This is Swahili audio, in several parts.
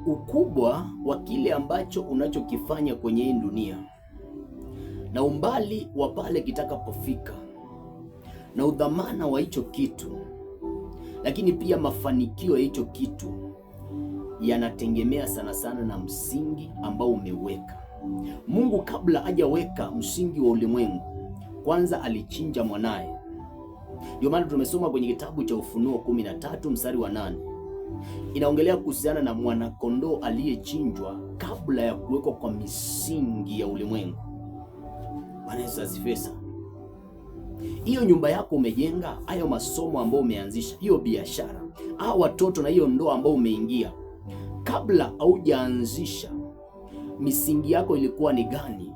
ukubwa wa kile ambacho unachokifanya kwenye hii dunia na umbali wa pale kitakapofika na udhamana wa hicho kitu, lakini pia mafanikio ya hicho kitu yanategemea sana sana na msingi ambao umeweka. Mungu kabla hajaweka msingi wa ulimwengu, kwanza alichinja mwanaye. Ndio maana tumesoma kwenye kitabu cha Ufunuo 13 mstari wa 8. Inaongelea kuhusiana na mwanakondoo aliyechinjwa kabla ya kuwekwa kwa misingi ya ulimwengu. Bwana Yesu asifiwe sana. Hiyo nyumba yako umejenga, hayo masomo ambayo umeanzisha, hiyo biashara, hao watoto na hiyo ndoa ambayo umeingia, kabla haujaanzisha, misingi yako ilikuwa ni gani?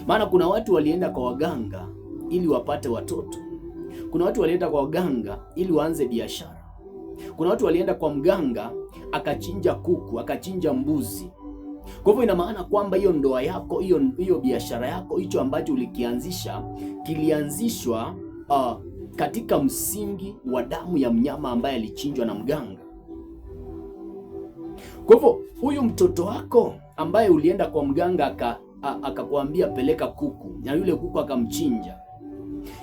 Maana kuna watu walienda kwa waganga ili wapate watoto. Kuna watu walienda kwa waganga ili waanze biashara. Kuna watu walienda kwa mganga akachinja kuku, akachinja mbuzi. Kwa hivyo ina maana kwamba hiyo ndoa yako, hiyo biashara yako, hicho ambacho ulikianzisha kilianzishwa katika msingi wa damu ya mnyama ambaye alichinjwa na mganga. Kwa hivyo huyu mtoto wako ambaye ulienda kwa mganga akakwambia peleka kuku, na yule kuku akamchinja,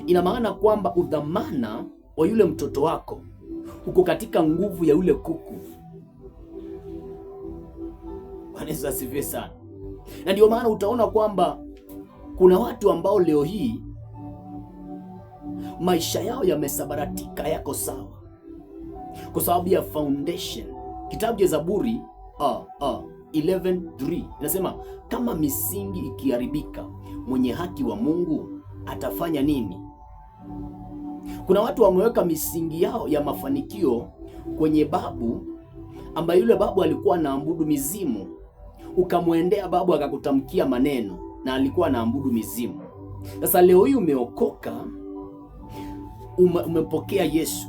ina maana kwamba udhamana wa yule mtoto wako uko katika nguvu ya yule kuku. Bwana Yesu asifiwe sana. Na ndio maana utaona kwamba kuna watu ambao leo hii maisha yao yamesabaratika, yako sawa kwa sababu ya foundation. Kitabu cha Zaburi 11:3 inasema, kama misingi ikiharibika, mwenye haki wa Mungu atafanya nini? Kuna watu wameweka misingi yao ya mafanikio kwenye babu, ambaye yule babu alikuwa anaabudu mizimu. Ukamwendea babu akakutamkia maneno na alikuwa anaabudu mizimu. Sasa leo hii umeokoka, umepokea Yesu,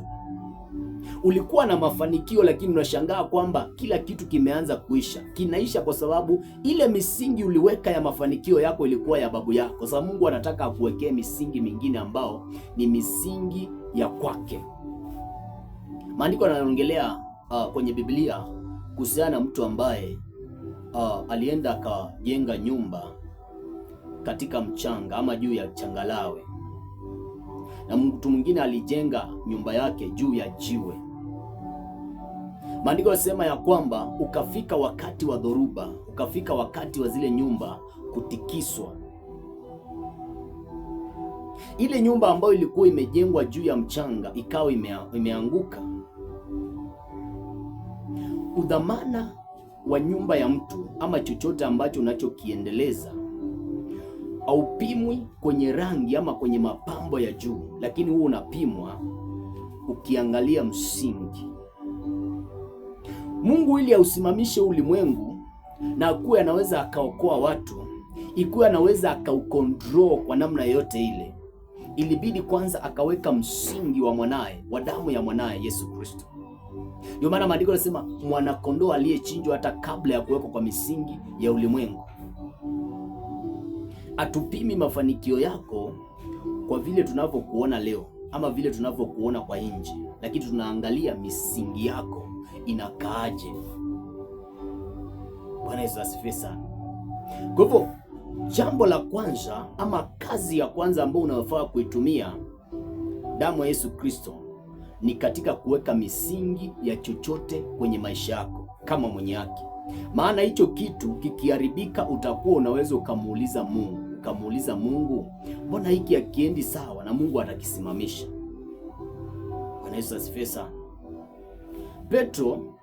ulikuwa na mafanikio, lakini unashangaa kwamba kila kitu kimeanza kuisha. Kinaisha kwa sababu ile misingi uliweka ya mafanikio yako ilikuwa ya babu yako. Sasa Mungu anataka akuwekee misingi mingine ambao ni misingi ya kwake. Maandiko yanaongelea kwenye Biblia kuhusiana na mtu ambaye alienda akajenga nyumba katika mchanga ama juu ya changalawe, na mtu mwingine alijenga nyumba yake juu ya jiwe. Maandiko yanasema ya kwamba ukafika wakati wa dhoruba, ukafika wakati wa zile nyumba kutikiswa. Ile nyumba ambayo ilikuwa imejengwa juu ya mchanga ikawa imeanguka. Udhamana wa nyumba ya mtu ama chochote ambacho unachokiendeleza haupimwi kwenye rangi ama kwenye mapambo ya juu, lakini huo unapimwa ukiangalia msingi. Mungu ili ausimamishe ulimwengu na akuwe anaweza akaokoa watu, ikuwe anaweza akaukontrol kwa namna yote ile, ilibidi kwanza akaweka msingi wa mwanaye, wa damu ya mwanaye Yesu Kristo. Ndio maana maandiko yanasema mwanakondoo aliyechinjwa hata kabla ya kuwekwa kwa misingi ya ulimwengu. Atupimi mafanikio yako kwa vile tunavyokuona leo ama vile tunavyokuona kwa nje, lakini tunaangalia misingi yako inakaaje. Bwana Yesu asifiwe sana. Kwa hivyo jambo la kwanza ama kazi ya kwanza ambayo unafaa kuitumia damu ya Yesu Kristo ni katika kuweka misingi ya chochote kwenye maisha yako kama mwenye haki. Maana hicho kitu kikiharibika, utakuwa unaweza ukamuuliza Mungu, mbona hiki hakiendi sawa? Na Mungu atakisimamisha. Bwana Yesu asifiwe sana. Petro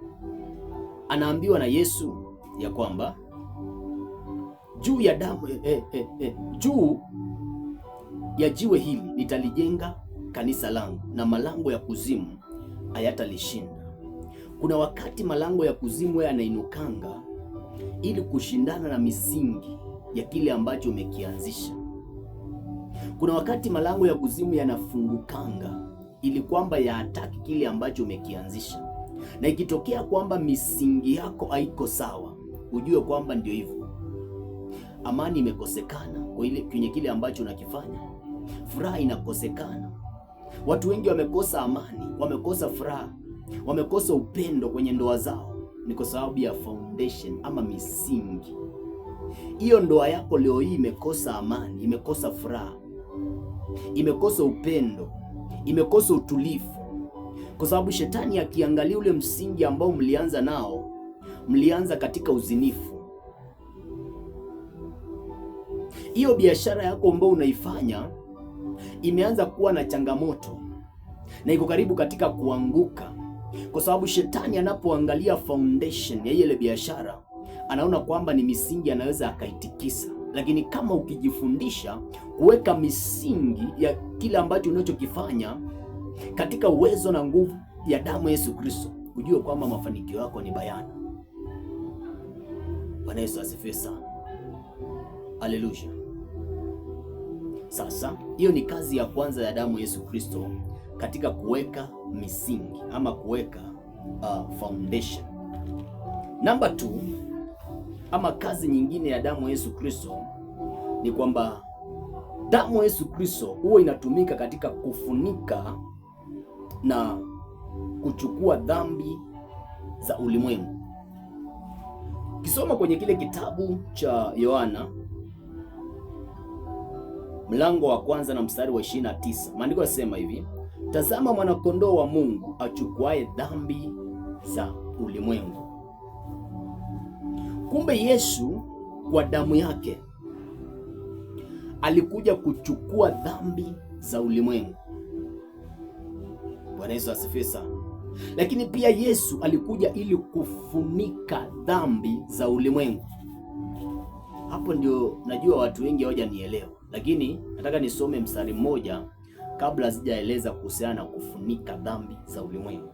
anaambiwa na Yesu ya kwamba juu ya damu juu ya jiwe hili nitalijenga kanisa langu, na malango ya kuzimu hayatalishinda. Kuna wakati malango ya kuzimu yanainukanga ili kushindana na misingi ya kile ambacho umekianzisha. Kuna wakati malango ya kuzimu yanafungukanga ili kwamba yaataki kile ambacho umekianzisha. Na ikitokea kwamba misingi yako haiko sawa, ujue kwamba ndio hivyo, amani imekosekana kwenye kile ambacho unakifanya, furaha inakosekana. Watu wengi wamekosa amani, wamekosa furaha wamekosa upendo kwenye ndoa zao, ni kwa sababu ya foundation ama misingi. Hiyo ndoa yako leo hii imekosa amani, imekosa furaha, imekosa upendo, imekosa utulivu, kwa sababu shetani akiangalia ule msingi ambao mlianza nao, mlianza katika uzinifu. Hiyo biashara yako ambayo unaifanya imeanza kuwa na changamoto na iko karibu katika kuanguka, kwa sababu shetani anapoangalia foundation ya ile biashara anaona kwamba ni misingi anaweza akaitikisa. Lakini kama ukijifundisha kuweka misingi ya kile ambacho unachokifanya katika uwezo na nguvu ya damu Yesu Kristo, ujue kwamba mafanikio yako ni bayana. Bwana Yesu asifiwe sana. Haleluya. Sasa hiyo ni kazi ya kwanza ya damu Yesu Kristo katika kuweka misingi ama kuweka foundation. Number 2, ama kazi nyingine ya damu Yesu Kristo ni kwamba damu Yesu Kristo huwa inatumika katika kufunika na kuchukua dhambi za ulimwengu. Kisoma kwenye kile kitabu cha Yohana mlango wa 1 na mstari wa 29, maandiko yanasema hivi: tazama mwanakondoo wa Mungu achukuaye dhambi za ulimwengu. Kumbe Yesu kwa damu yake alikuja kuchukua dhambi za ulimwengu. Bwana Yesu asifiwe sana. Lakini pia Yesu alikuja ili kufunika dhambi za ulimwengu. Hapo ndio najua watu wengi hawajanielewa, lakini nataka nisome mstari mmoja kabla sijaeleza kuhusiana na kufunika dhambi za ulimwengu.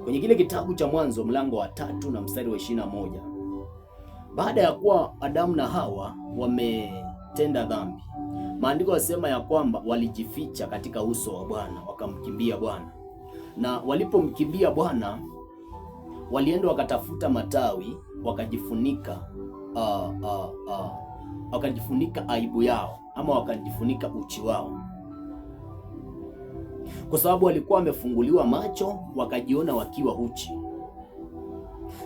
Kwenye kile kitabu cha Mwanzo mlango wa 3 na mstari wa 21. Baada ya kuwa Adamu na Hawa wametenda dhambi, maandiko yasema ya kwamba walijificha katika uso wa Bwana, wakamkimbia Bwana. Na walipomkimbia Bwana, walienda wakatafuta matawi, wakajifunika aibu yao, ama wakajifunika uchi wao, kwa sababu walikuwa wamefunguliwa macho, wakajiona wakiwa uchi.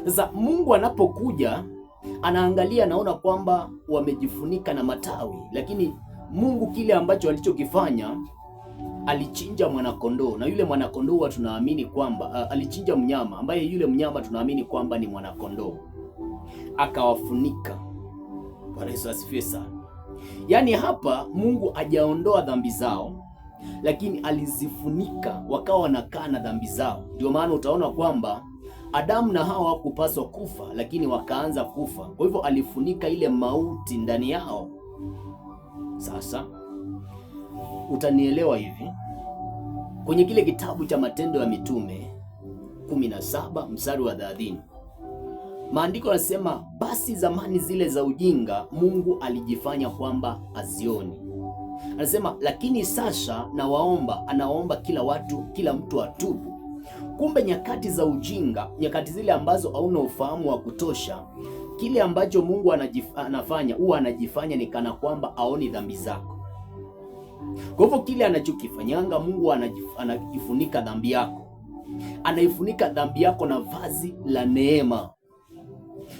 Sasa Mungu anapokuja anaangalia, anaona kwamba wamejifunika na matawi, lakini Mungu kile ambacho alichokifanya, alichinja mwanakondoo, na yule mwanakondoo tunaamini kwamba alichinja mnyama ambaye yule mnyama tunaamini kwamba ni mwanakondoo, akawafunika. Bwana Yesu asifiwe sana. Yaani hapa Mungu hajaondoa dhambi zao, lakini alizifunika, wakawa wanakaa na dhambi zao. Ndio maana utaona kwamba Adamu na Hawa hawakupaswa kufa, lakini wakaanza kufa. Kwa hivyo alifunika ile mauti ndani yao. Sasa utanielewa hivi, kwenye kile kitabu cha Matendo ya Mitume 17 mstari wa 30, maandiko yanasema, basi zamani zile za ujinga Mungu alijifanya kwamba azioni. Anasema, lakini sasa anawaomba kila mtu atubu. Kumbe nyakati za ujinga, nyakati zile ambazo hauna ufahamu wa kutosha, kile ambacho Mungu anafanya huwa anajifanya ni kana kwamba aoni dhambi zako. Kwa hivyo kile anachokifanyanga Mungu anajifunika dhambi yako. Anaifunika dhambi yako na vazi la neema,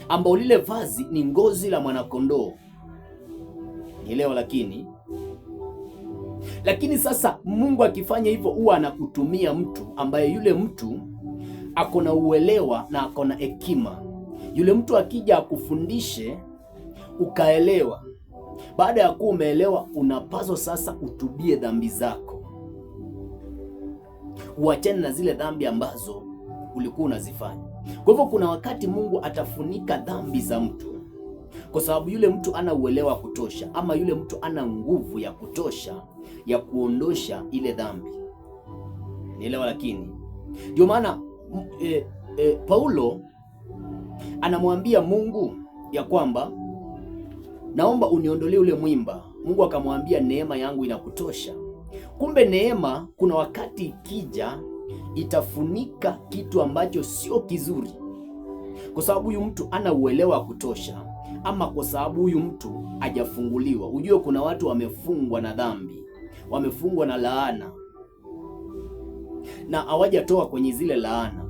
ambao lile vazi ni ngozi la mwanakondoo. Nielewa. Lakini sasa Mungu akifanya hivyo huwa anakutumia mtu ambaye yule mtu ako na uelewa na ako na hekima. Yule mtu akija akufundishe ukaelewa. Baada ya kuwa umeelewa, unapaswa sasa utubie dhambi zako, uachane na zile dhambi ambazo ulikuwa unazifanya. Kwa hivyo kuna wakati Mungu atafunika dhambi za mtu kwa sababu yule mtu ana uelewa kutosha, ama yule mtu ana nguvu ya kutosha ya kuondosha ile dhambi. Nielewa. Lakini ndio maana Paulo anamwambia Mungu ya kwamba naomba uniondolee ule mwimba. Mungu akamwambia neema yangu inakutosha. Kumbe neema kuna wakati ikija itafunika kitu ambacho sio kizuri, kwa sababu huyu mtu ana uelewa wa kutosha, ama kwa sababu huyu mtu hajafunguliwa. Ujue kuna watu wamefungwa na dhambi, wamefungwa na laana, na hawajatoka kwenye zile laana.